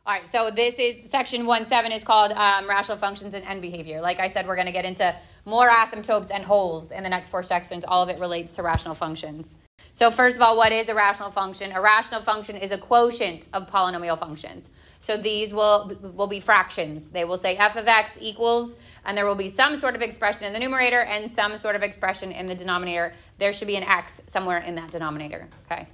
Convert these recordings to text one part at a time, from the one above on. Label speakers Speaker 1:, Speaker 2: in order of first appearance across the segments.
Speaker 1: All right, so this is section 1.7 is called rational functions and end behavior. Like I said, we're going to get into more asymptotes and wholes in the next 4 sections. All of it relates to rational functions. So first of all, what is a rational function? A rational function is a quotient of polynomial functions. So these will be fractions. They will say f of x equals, and there will be some sort of expression in the numerator and some sort of expression in the denominator. There should be an x somewhere in that denominator, okay?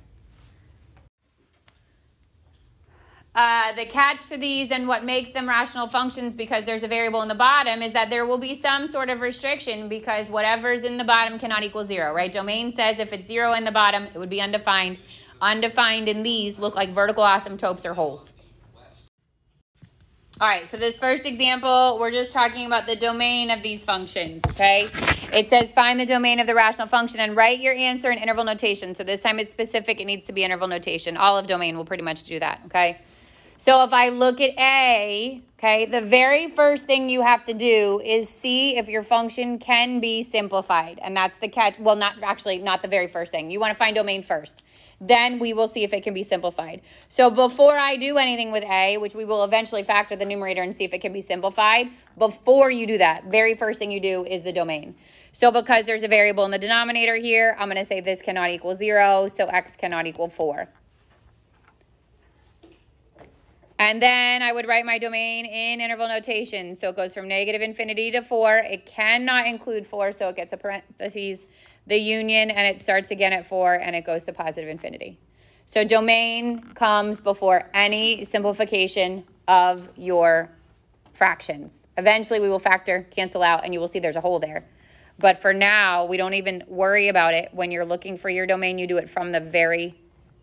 Speaker 1: The catch to these and what makes them rational functions, because there's a variable in the bottom, is that there will be some sort of restriction because whatever's in the bottom cannot equal 0, right? Domain says if it's 0 in the bottom, it would be undefined. Undefined in these look like vertical asymptotes or wholes. All right, so this first example, we're just talking about the domain of these functions, okay? It says find the domain of the rational function and write your answer in interval notation. So this time it's specific, it needs to be interval notation. All of domain will pretty much do that, okay? So if I look at A, okay, the very first thing you have to do is see if your function can be simplified. And that's the catch. Well, not the very first thing. You want to find domain first. Then we will see if it can be simplified. So before I do anything with A, which we will eventually factor the numerator and see if it can be simplified, before you do that, very first thing you do is the domain. So because there's a variable in the denominator here, I'm going to say this cannot equal 0, so x cannot equal 4. And then I would write my domain in interval notation. So it goes from negative infinity to 4. It cannot include 4, so it gets a parentheses, the union, and it starts again at 4, and it goes to positive infinity. So domain comes before any simplification of your fractions. Eventually we will factor, cancel out, and you will see there's a hole there. But for now, we don't even worry about it. When you're looking for your domain, you do it from the very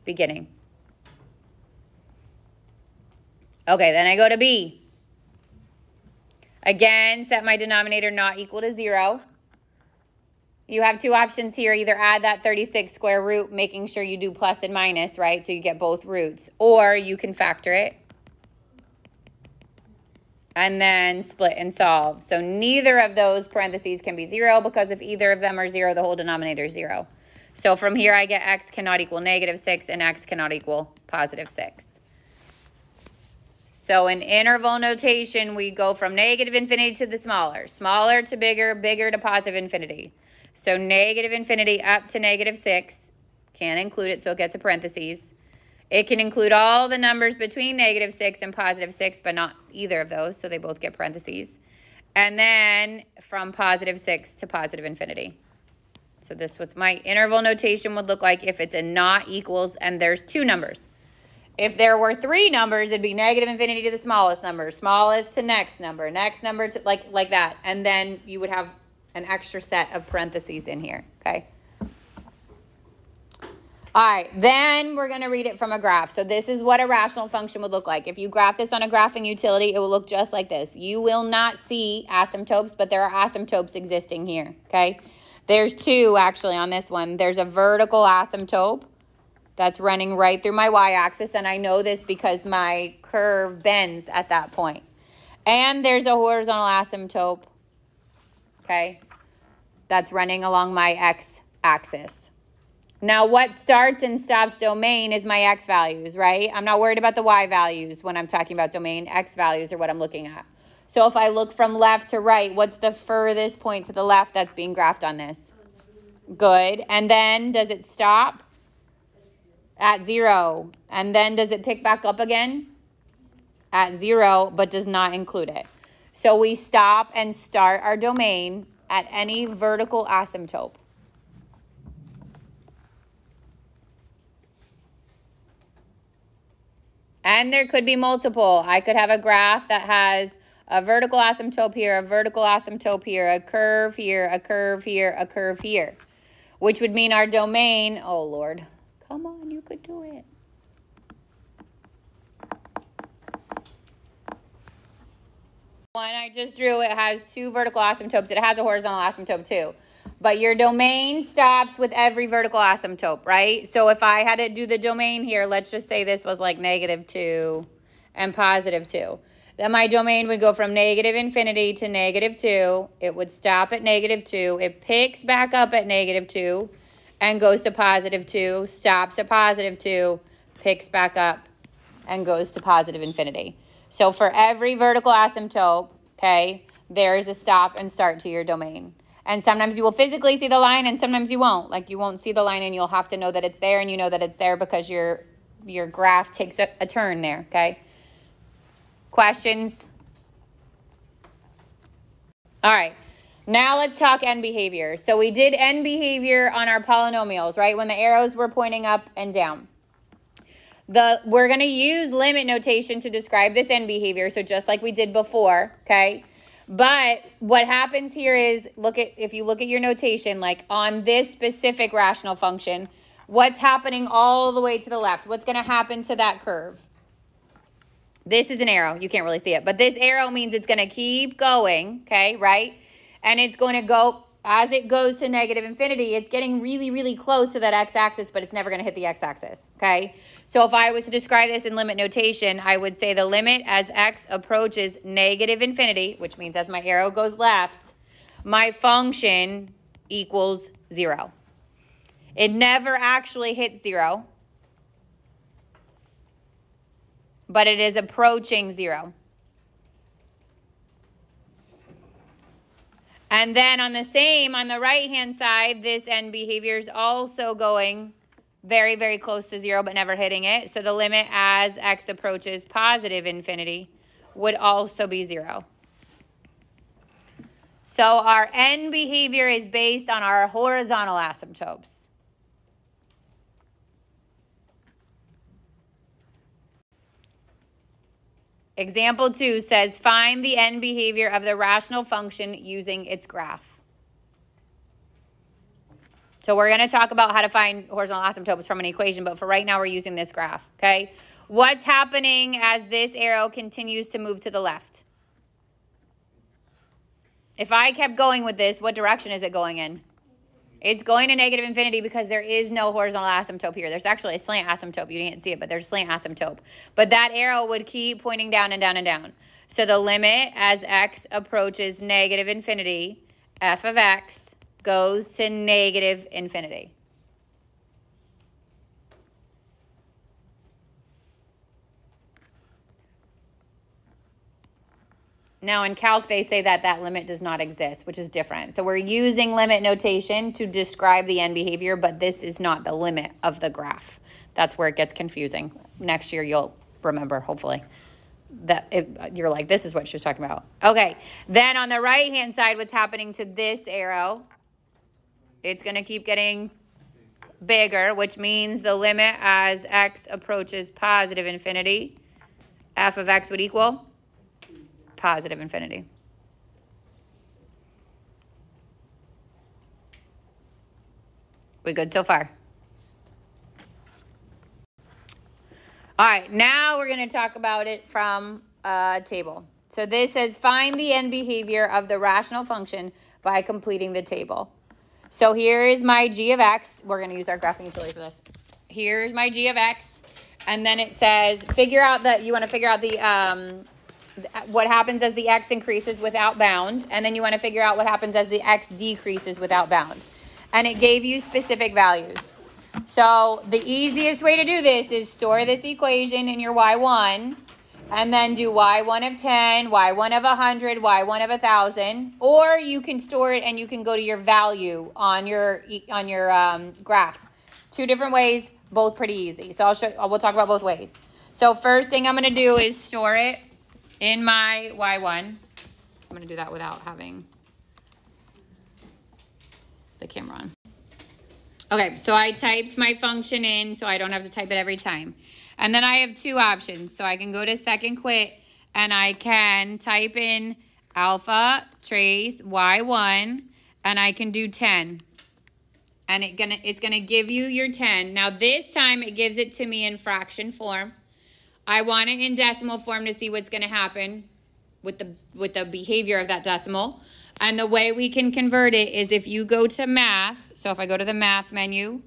Speaker 1: beginning. Okay, then I go to B. Again, set my denominator not equal to 0. You have 2 options here. Either add that 36 square root, making sure you do plus and minus, right? So you get both roots. Or you can factor it. And then split and solve. So neither of those parentheses can be 0, because if either of them are 0, the whole denominator is 0. So from here I get x cannot equal negative 6 and x cannot equal positive 6. So in interval notation, we go from negative infinity to the smaller, smaller to bigger, bigger to positive infinity. So negative infinity up to negative 6, can't include it, so it gets a parentheses. It can include all the numbers between negative 6 and positive 6, but not either of those, so they both get parentheses. And then from positive 6 to positive infinity. So this is what my interval notation would look like if it's a not equals and there's 2 numbers. If there were 3 numbers, it'd be negative infinity to the smallest number, smallest to next number to like that. And then you would have an extra set of parentheses in here, okay? All right, then we're going to read it from a graph. So this is what a rational function would look like. If you graph this on a graphing utility, it will look just like this. You will not see asymptotes, but there are asymptotes existing here, okay? There's 2 actually on this one. There's a vertical asymptote that's running right through my y-axis, and I know this because my curve bends at that point. And there's a horizontal asymptote, okay, that's running along my x-axis. Now, what starts and stops domain is my x values, right? I'm not worried about the y values when I'm talking about domain. X values are what I'm looking at. So if I look from left to right, what's the furthest point to the left that's being graphed on this? Good. And then does it stop? At 0. And then does it pick back up again? At 0, but does not include it. So we stop and start our domain at any vertical asymptote. And there could be multiple. I could have a graph that has a vertical asymptote here, a vertical asymptote here, a curve here, a curve here, a curve here, which would mean our domain, oh Lord, come on, you could do it. One I just drew, it has 2 vertical asymptotes. It has a horizontal asymptote too. But your domain stops with every vertical asymptote, right? So if I had to do the domain here, let's just say this was like negative 2 and positive 2. Then my domain would go from negative infinity to negative 2. It would stop at negative 2. It picks back up at negative 2 and goes to positive 2, stops at positive 2, picks back up and goes to positive infinity. So for every vertical asymptote, okay, there's a stop and start to your domain. And sometimes you will physically see the line and sometimes you won't. Like you won't see the line and you'll have to know that it's there, and you know that it's there because your graph takes a turn there, okay? Questions? All right. Now let's talk end behavior. So we did end behavior on our polynomials, right? When the arrows were pointing up and down. We're going to use limit notation to describe this end behavior. So just like we did before, okay? But what happens here is, if you look at your notation, like on this specific rational function, what's happening all the way to the left? What's going to happen to that curve? This is an arrow. You can't really see it. But this arrow means it's going to keep going, okay, right? And it's going to go, as it goes to negative infinity, it's getting really, really close to that x-axis, but it's never going to hit the x-axis, okay? So if I was to describe this in limit notation, I would say the limit as x approaches negative infinity, which means as my arrow goes left, my function equals 0. It never actually hits 0, but it is approaching 0. And then on the right-hand side, this end behavior is also going very, very close to 0, but never hitting it. So the limit as x approaches positive infinity would also be 0. So our end behavior is based on our horizontal asymptotes. Example 2 says, find the end behavior of the rational function using its graph. So we're going to talk about how to find horizontal asymptotes from an equation, but for right now we're using this graph, okay? What's happening as this arrow continues to move to the left? If I kept going with this, what direction is it going in? It's going to negative infinity because there is no horizontal asymptote here. There's actually a slant asymptote. You didn't see it, but there's a slant asymptote. But that arrow would keep pointing down and down and down. So the limit as x approaches negative infinity, f of x, goes to negative infinity. Now in calc, they say that that limit does not exist, which is different. So we're using limit notation to describe the end behavior, but this is not the limit of the graph. That's where it gets confusing. Next year, you'll remember, hopefully, that you're like, this is what she was talking about. Okay, then on the right-hand side, what's happening to this arrow? It's going to keep getting bigger, which means the limit as x approaches positive infinity, f of x would equal positive infinity. We good so far? All right, now we're going to talk about it from a table. So this says find the end behavior of the rational function by completing the table. So here is my g of x. We're going to use our graphing utility for this. Here's my g of x. And then it says figure out that you want to figure out the what happens as the x increases without bound, and then you want to figure out what happens as the x decreases without bound. And it gave you specific values. So the easiest way to do this is store this equation in your y1, and then do y1 of 10, y1 of 100, y1 of 1,000, or you can store it and you can go to your value on your graph. Two different ways, both pretty easy. So we'll talk about both ways. So first thing I'm going to do is store it in my y1. I'm going to do that without having the camera on. Okay, so I typed my function in so I don't have to type it every time. And then I have two options. So I can go to second quit and I can type in alpha trace y1 and I can do 10. And it's gonna give you your 10. Now this time it gives it to me in fraction form. I want it in decimal form to see what's going to happen with the behavior of that decimal. And the way we can convert it is if you go to math. So if I go to the math menu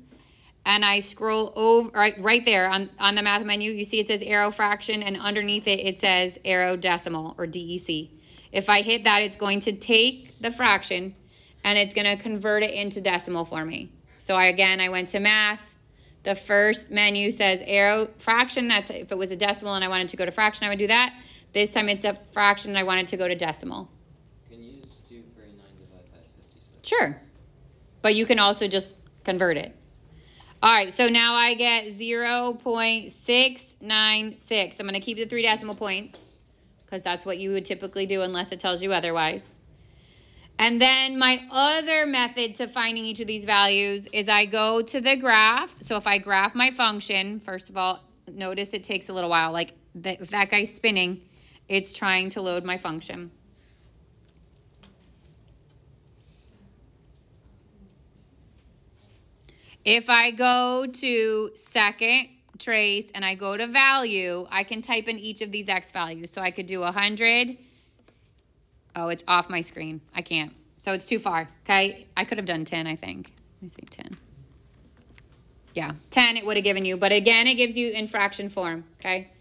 Speaker 1: and I scroll over right there on the math menu, you see it says arrow fraction, and underneath it, it says arrow decimal or DEC. If I hit that, it's going to take the fraction and it's going to convert it into decimal for me. So I went to math, The first menu says arrow fraction. That's if it was a decimal and I wanted to go to fraction, I would do that. This time it's a fraction and I wanted to go to decimal.
Speaker 2: Can you just do 39 divided by 56?
Speaker 1: Sure. But you can also just convert it. All right, so now I get 0.696. I'm going to keep the 3 decimal points because that's what you would typically do unless it tells you otherwise. And then my other method to finding each of these values is I go to the graph. So if I graph my function, first of all, notice it takes a little while. Like if that guy's spinning, it's trying to load my function. If I go to second trace and I go to value, I can type in each of these x values. So I could do 100. Oh, it's off my screen. I can't. So it's too far, okay? I could have done 10, I think. Let me see, 10. Yeah, 10 it would have given you. But again, it gives you in fraction form, okay?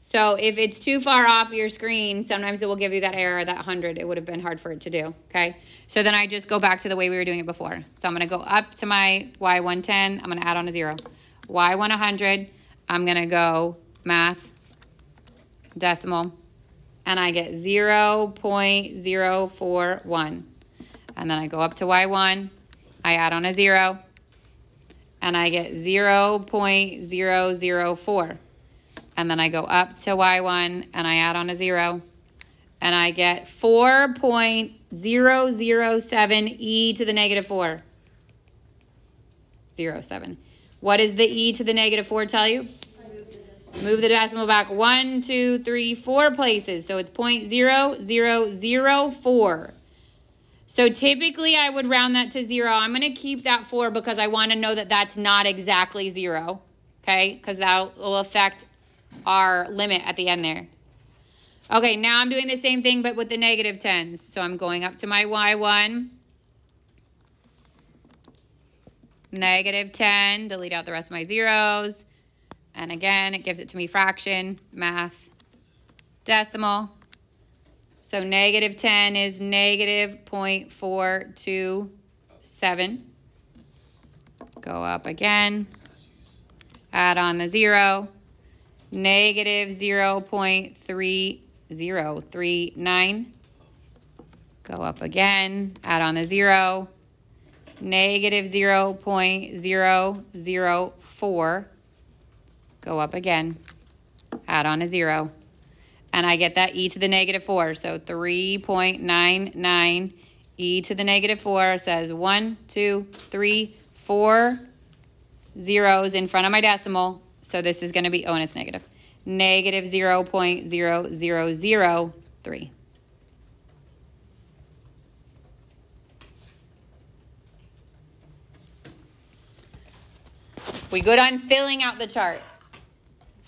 Speaker 1: So if it's too far off your screen, sometimes it will give you that error, that 100. It would have been hard for it to do, okay? So then I just go back to the way we were doing it before. So I'm going to go up to my y110. I'm going to add on a 0. y100. I'm going to go math, decimal. And I get 0.041. And then I go up to y1, I add on a 0, and I get 0.004. And then I go up to y1, and I add on a 0, and I get 4.007 e to the negative 4. 07. What does the e to the negative 4 tell you? Move the decimal back 1, 2, 3, 4 places. So it's 0.0004. So typically I would round that to 0. I'm going to keep that 4 because I want to know that that's not exactly 0. Okay? Because that will affect our limit at the end there. Okay, now I'm doing the same thing but with the negative 10s. So I'm going up to my y1. Negative 10. Delete out the rest of my zeros. And again, it gives it to me fraction, math, decimal. So negative 10 is negative 0.427. Go up again. Add on the 0. Negative 0.3039. Go up again. Add on the 0. Negative 0.004. Go up again. Add on a 0. And I get that e to the negative 4. So 3.99 e to the negative 4 says 1, 2, 3, 4 zeros in front of my decimal. So this is going to be, oh, and it's negative. Negative 0.0003. We good on filling out the chart?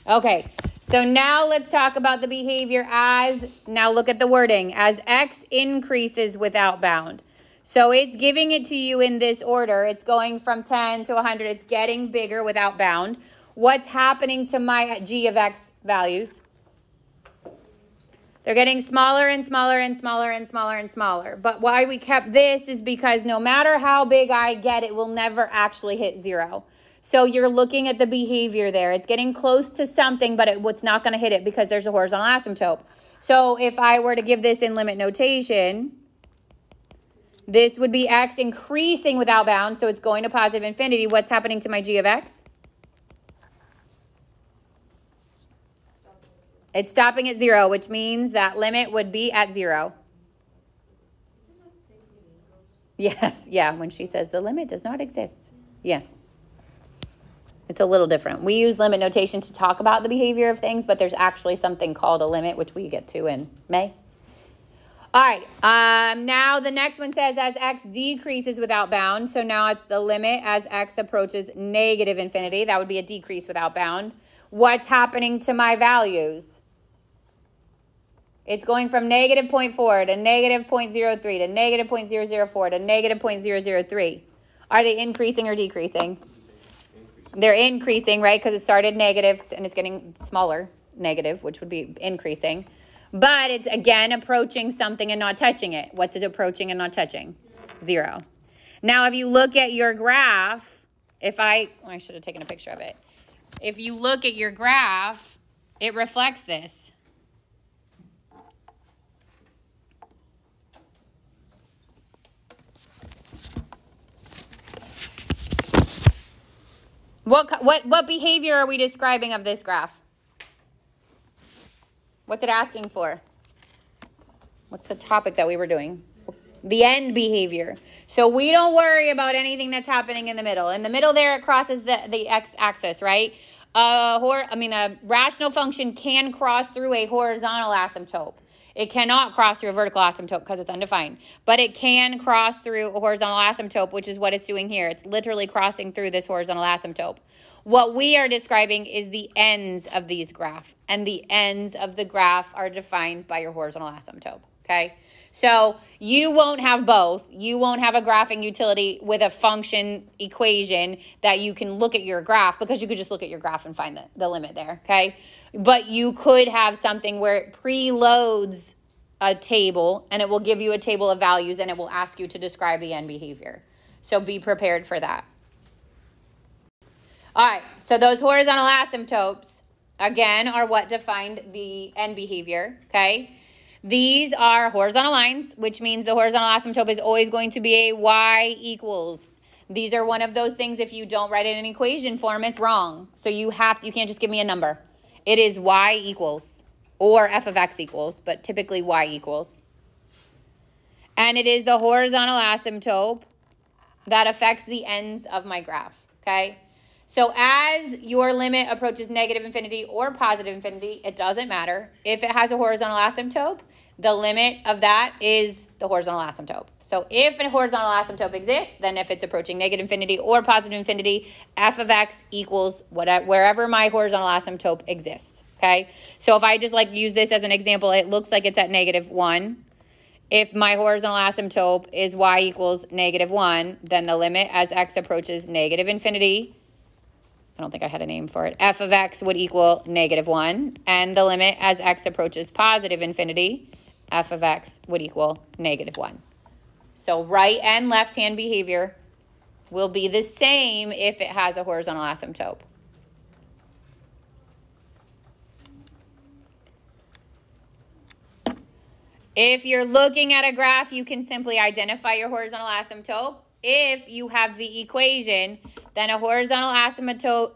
Speaker 1: Okay. So now let's talk about the behavior as, now look at the wording, as x increases without bound. So it's giving it to you in this order. It's going from 10 to 100. It's getting bigger without bound. What's happening to my g of x values? They're getting smaller and smaller and smaller and smaller and smaller. But why we kept this is because no matter how big I get, it will never actually hit 0. So you're looking at the behavior there. It's getting close to something, but it's not going to hit it because there's a horizontal asymptote. So if I were to give this in limit notation, this would be x increasing without bound. So it's going to positive infinity. What's happening to my g of x? It's stopping at 0, which means that limit would be at 0. Yes, yeah, when she says the limit does not exist. Yeah. It's a little different. We use limit notation to talk about the behavior of things, but there's actually something called a limit, which we get to in May. All right, now the next one says as x decreases without bound. So now it's the limit as x approaches negative infinity. That would be a decrease without bound. What's happening to my values? It's going from negative 0.4 to negative 0.03 to negative 0.004 to negative 0.003. Are they increasing or decreasing? They're increasing, right? Because it started negative and it's getting smaller, negative, which would be increasing. But it's, again, approaching something and not touching it. What's it approaching and not touching? 0. Now, if you look at your graph, I should have taken a picture of it. If you look at your graph, it reflects this. What behavior are we describing of this graph? What's it asking for? What's the topic that we were doing? The end behavior. So we don't worry about anything that's happening in the middle. In the middle there, it crosses the x-axis, right? A rational function can cross through a horizontal asymptote. It cannot cross through a vertical asymptote because it's undefined. But it can cross through a horizontal asymptote, which is what it's doing here. It's literally crossing through this horizontal asymptote. What we are describing is the ends of these graphs. And the ends of the graph are defined by your horizontal asymptote. Okay? So you won't have both. You won't have a graphing utility with a function equation that you can look at your graph, because you could just look at your graph and find the limit there, okay? But you could have something where it preloads a table, and it will give you a table of values, and it will ask you to describe the end behavior. So be prepared for that. All right, so those horizontal asymptotes, again, are what defined the end behavior, okay? These are horizontal lines, which means the horizontal asymptote is always going to be a y equals. These are one of those things, if you don't write it in equation form, it's wrong. So you can't just give me a number. It is y equals, or f of x equals, but typically y equals. And it is the horizontal asymptote that affects the ends of my graph, okay? So as your limit approaches negative infinity or positive infinity, it doesn't matter. If it has a horizontal asymptote, the limit of that is the horizontal asymptote. So if a horizontal asymptote exists, then if it's approaching negative infinity or positive infinity, f of x equals wherever my horizontal asymptote exists, okay? So if I just use this as an example, it looks like it's at -1. If my horizontal asymptote is y equals -1, then the limit as x approaches negative infinity, I don't think I had a name for it, f of x would equal -1, and the limit as x approaches positive infinity, f of x would equal -1. So right and left-hand behavior will be the same if it has a horizontal asymptote. If you're looking at a graph, you can simply identify your horizontal asymptote. If you have the equation, then a horizontal asymptote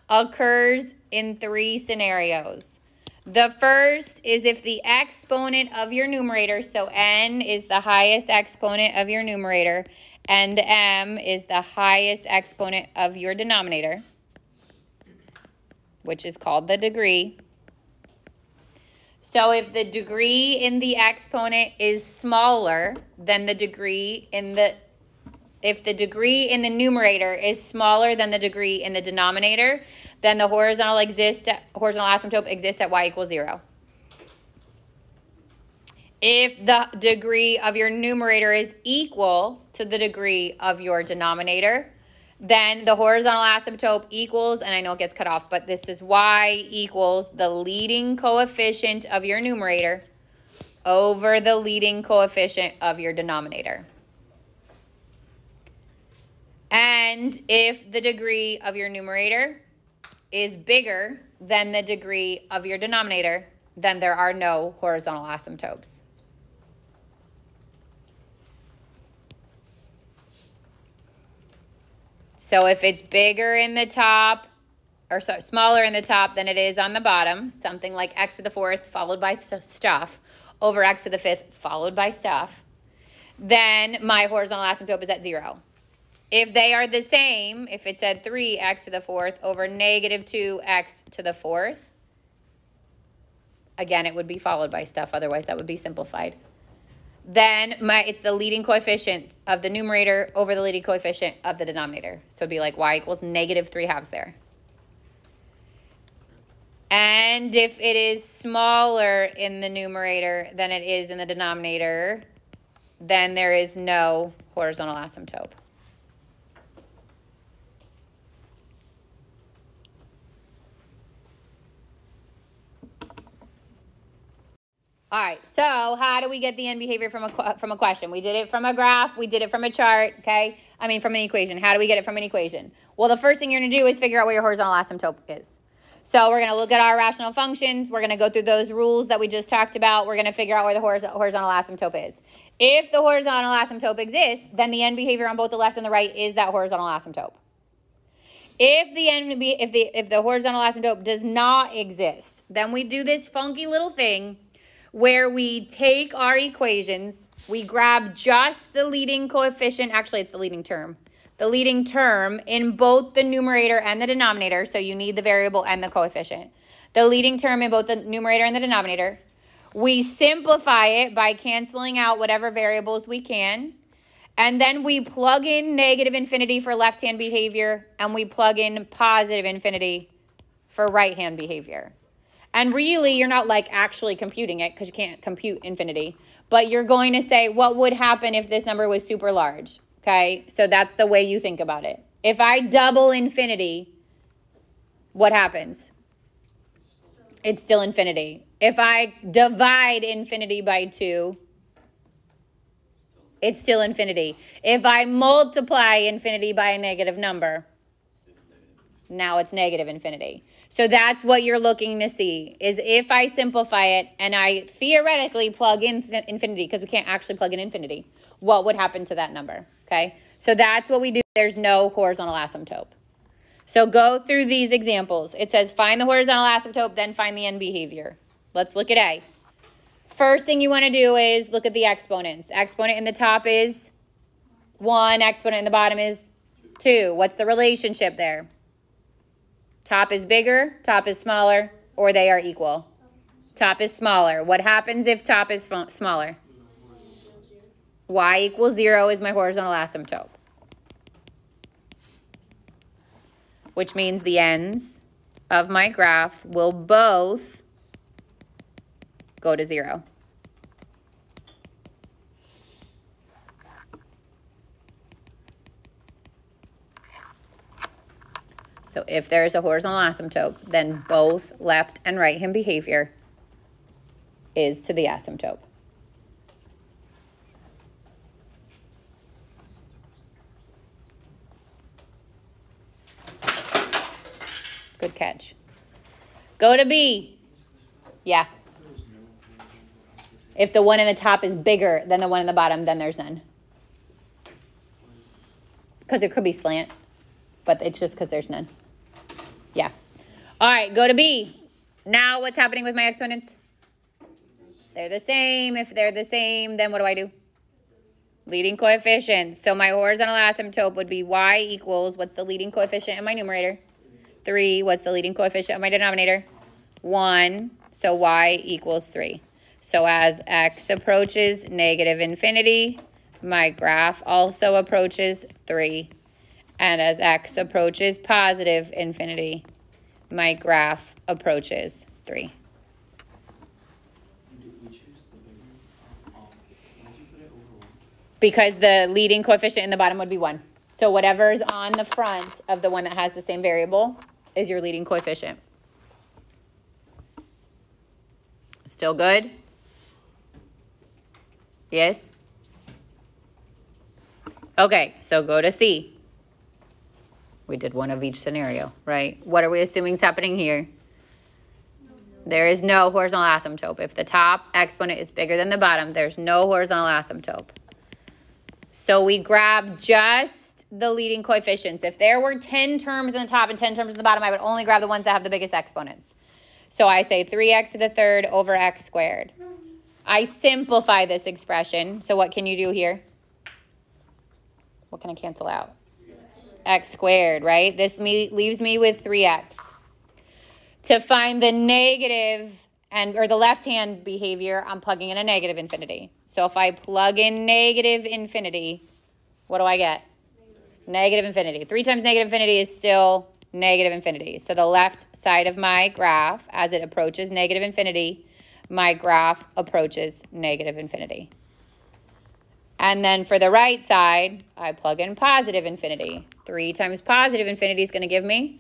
Speaker 1: occurs in 3 scenarios. The first is if the exponent of your numerator, so n is the highest exponent of your numerator, and m is the highest exponent of your denominator, which is called the degree. So if the degree in the exponent is smaller than the degree in the, if the degree in the numerator is smaller than the degree in the denominator, then the horizontal asymptote exists at y equals 0. If the degree of your numerator is equal to the degree of your denominator, then the horizontal asymptote equals, and I know it gets cut off, but this is y equals the leading coefficient of your numerator over the leading coefficient of your denominator. And if the degree of your numerator is bigger than the degree of your denominator, then there are no horizontal asymptotes. So if it's bigger in the top, or smaller in the top than it is on the bottom, something like x to the 4th followed by stuff, over x to the 5th followed by stuff, then my horizontal asymptote is at 0. If they are the same, if it's at 3x to the 4th over -2x to the 4th, again, it would be followed by stuff, otherwise that would be simplified. Then it's the leading coefficient of the numerator over the leading coefficient of the denominator. So it'd be like y equals -3/2 there. And if it is smaller in the numerator than it is in the denominator, then there is no horizontal asymptote. All right, so how do we get the end behavior from a question? We did it from a graph. We did it from a chart, okay? from an equation. How do we get it from an equation? Well, the first thing you're going to do is figure out what your horizontal asymptote is. So we're going to look at our rational functions. We're going to go through those rules that we just talked about. We're going to figure out where the horizontal asymptote is. If the horizontal asymptote exists, then the end behavior on both the left and the right is that horizontal asymptote. If the horizontal asymptote does not exist, then we do this funky little thing where we take our equations, we grab just the leading coefficient, actually it's the leading term in both the numerator and the denominator, so you need the variable and the coefficient. The leading term in both the numerator and the denominator. We simplify it by canceling out whatever variables we can. And then we plug in negative infinity for left-hand behavior, and we plug in positive infinity for right-hand behavior. And really, you're not like actually computing it because you can't compute infinity. But you're going to say, what would happen if this number was super large? Okay, so that's the way you think about it. If I double infinity, what happens? It's still infinity. If I divide infinity by 2, it's still infinity. If I multiply infinity by a negative number, now it's negative infinity. So that's what you're looking to see, is if I simplify it and I theoretically plug in infinity, because we can't actually plug in infinity, what would happen to that number? Okay, so that's what we do. There's no horizontal asymptote. So go through these examples. It says find the horizontal asymptote, then find the end behavior. Let's look at A. First thing you want to do is look at the exponents. Exponent in the top is 1. Exponent in the bottom is 2. What's the relationship there? Top is bigger, top is smaller, or they are equal? Top is smaller. What happens if top is smaller? Y equals 0 is my horizontal asymptote. Which means the ends of my graph will both go to 0. So if there is a horizontal asymptote, then both left and right-hand behavior is to the asymptote. Good catch. Go to B. Yeah. If the one in the top is bigger than the one in the bottom, then there's none. Because it could be slant, but it's just because there's none. Yeah. All right, go to B. Now what's happening with my exponents? They're the same. If they're the same, then what do I do? Leading coefficients. So my horizontal asymptote would be y equals, what's the leading coefficient in my numerator? 3. What's the leading coefficient of my denominator? 1. So y equals 3. So as x approaches negative infinity, my graph also approaches 3. And as x approaches positive infinity, my graph approaches 3. Because the leading coefficient in the bottom would be 1. So whatever's on the front of the one that has the same variable is your leading coefficient. Still good? Yes? Okay, so go to C. We did one of each scenario, right? What are we assuming is happening here? There is no horizontal asymptote. If the top exponent is bigger than the bottom, there's no horizontal asymptote. So we grab just the leading coefficients. If there were 10 terms in the top and 10 terms in the bottom, I would only grab the ones that have the biggest exponents. So I say 3x to the third over x squared. I simplify this expression. So what can you do here? What can I cancel out? X squared, right? This leaves me with 3x. To find the negative or the left-hand behavior, I'm plugging in a negative infinity. So if I plug in negative infinity, what do I get? Negative infinity. 3 times negative infinity is still negative infinity. So the left side of my graph, as it approaches negative infinity, my graph approaches negative infinity. And then for the right side, I plug in positive infinity. 3 times positive infinity is going to give me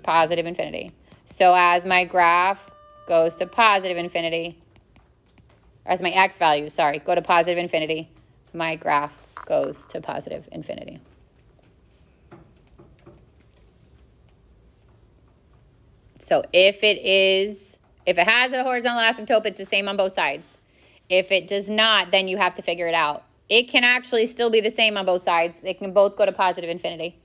Speaker 1: positive infinity. So as my graph goes to positive infinity, as my x values, sorry, go to positive infinity, my graph goes to positive infinity. So if it has a horizontal asymptote, it's the same on both sides. If it does not, then you have to figure it out. It can actually still be the same on both sides. They can both go to positive infinity.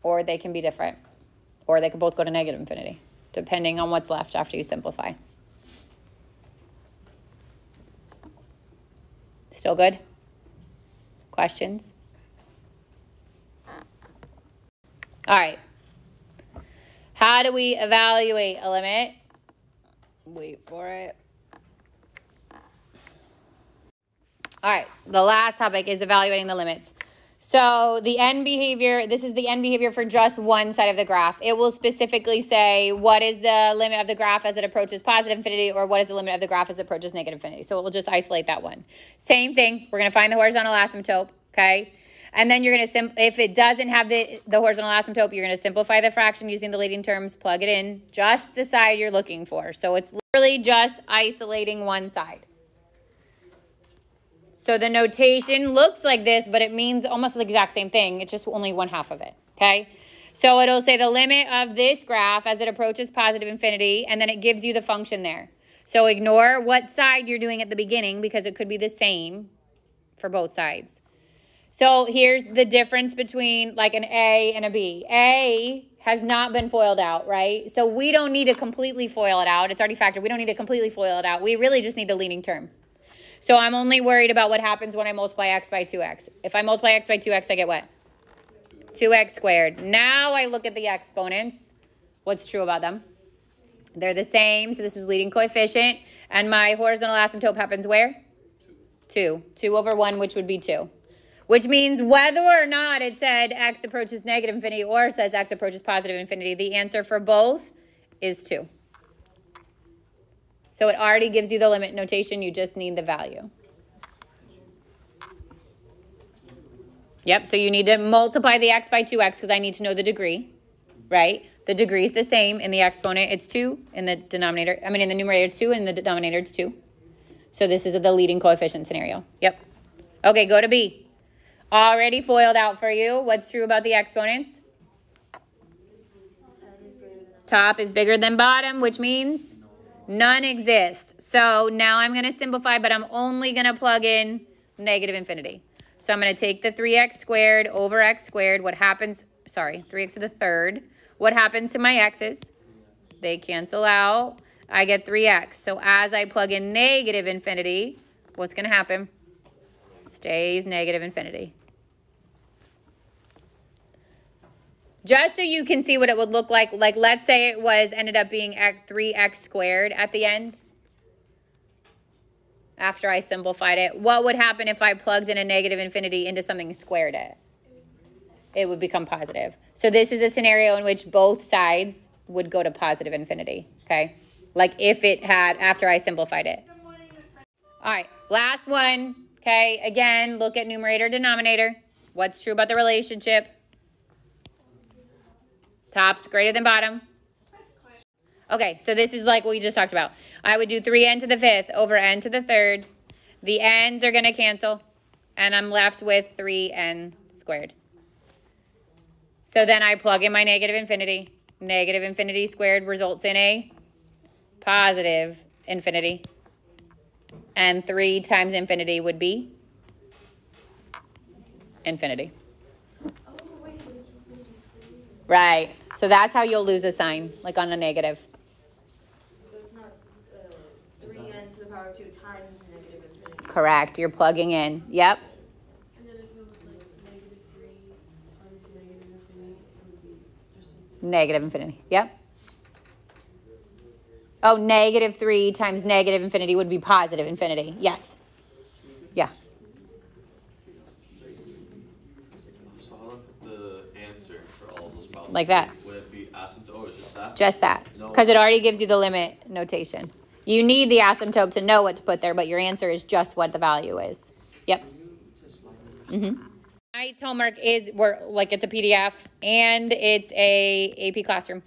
Speaker 1: Or they can be different. Or they can both go to negative infinity, depending on what's left after you simplify. Still good? Questions? All right. How do we evaluate a limit? Wait for it. All right, the last topic is evaluating the limits. So the end behavior, this is the end behavior for just one side of the graph. It will specifically say what is the limit of the graph as it approaches positive infinity, or what is the limit of the graph as it approaches negative infinity. So we'll just isolate that one. Same thing, we're gonna find the horizontal asymptote, okay? And then you're gonna, if it doesn't have the horizontal asymptote, you're gonna simplify the fraction using the leading terms, plug it in, just the side you're looking for. So it's literally just isolating one side. So the notation looks like this, but it means almost the exact same thing. It's just only one half of it, okay? So it'll say the limit of this graph as it approaches positive infinity, and then it gives you the function there. So ignore what side you're doing at the beginning because it could be the same for both sides. So here's the difference between like an A and a B. A has not been FOILed out, right? So we don't need to completely FOIL it out. It's already factored. We don't need to completely FOIL it out. We really just need the leading term. So I'm only worried about what happens when I multiply x by 2x. If I multiply x by 2x, I get what? 2x squared. Now I look at the exponents. What's true about them? They're the same. So this is leading coefficient. And my horizontal asymptote happens where? 2. 2 over 1, which would be 2. Which means whether or not it said x approaches negative infinity or says x approaches positive infinity, the answer for both is 2. So it already gives you the limit notation. You just need the value. Yep, so you need to multiply the x by 2x because I need to know the degree, right? The degree is the same. In the exponent, it's 2. In the denominator, in the numerator, it's 2. In the denominator, it's 2. So this is the leading coefficient scenario. Yep. Okay, go to B. Already FOILed out for you. What's true about the exponents? Top is bigger than bottom, which means none exist. So now I'm going to simplify, but I'm only going to plug in negative infinity. So I'm going to take the 3x squared over x squared. What happens, 3x to the third. What happens to my x's? They cancel out. I get 3x. So as I plug in negative infinity, what's going to happen? Stays negative infinity. Just so you can see what it would look like let's say it ended up being 3x squared at the end. After I simplified it, what would happen if I plugged in a negative infinity into something and squared it? It would become positive. So this is a scenario in which both sides would go to positive infinity, okay? Like if it had, after I simplified it. All right, last one, okay? Again, look at numerator, denominator. What's true about the relationship? Top's greater than bottom. Okay, so this is like what we just talked about. I would do 3n to the 5th over n to the 3rd. The n's are going to cancel, and I'm left with 3n squared. So then I plug in my negative infinity. Negative infinity squared results in a positive infinity. And 3 times infinity would be infinity. Right. So that's how you'll lose a sign, like on a negative.
Speaker 3: So it's not 3n to the power 2 times negative infinity.
Speaker 1: Correct. You're plugging in. Yep.
Speaker 4: And then if it was like negative 3 times negative infinity, it would be just infinity.
Speaker 1: Negative infinity. Yep. Oh, negative 3 times negative infinity would be positive infinity. Yes. Yeah.
Speaker 5: So how do I put the answer for all those problems?
Speaker 1: Like that.
Speaker 5: Would it be asymptote or just that?
Speaker 1: Just that.
Speaker 5: No.
Speaker 1: Because it already gives you the limit notation. You need the asymptote to know what to put there, but your answer is just what the value is. Yep. Tonight's homework is, it's a PDF, and it's a AP Classroom.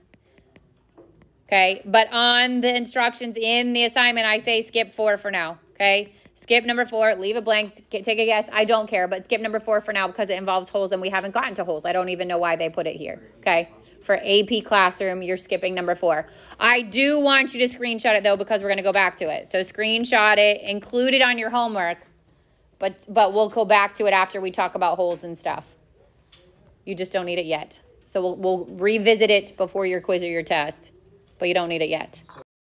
Speaker 1: Okay, but on the instructions in the assignment, I say skip 4 for now, okay? Skip number 4, leave it blank, take a guess. I don't care, but skip number 4 for now because it involves holes and we haven't gotten to holes. I don't even know why they put it here, okay? For AP Classroom, you're skipping number 4. I do want you to screenshot it though because we're going to go back to it. So screenshot it, include it on your homework, but we'll go back to it after we talk about holes and stuff. You just don't need it yet. So we'll revisit it before your quiz or your test, but you don't need it yet.
Speaker 2: So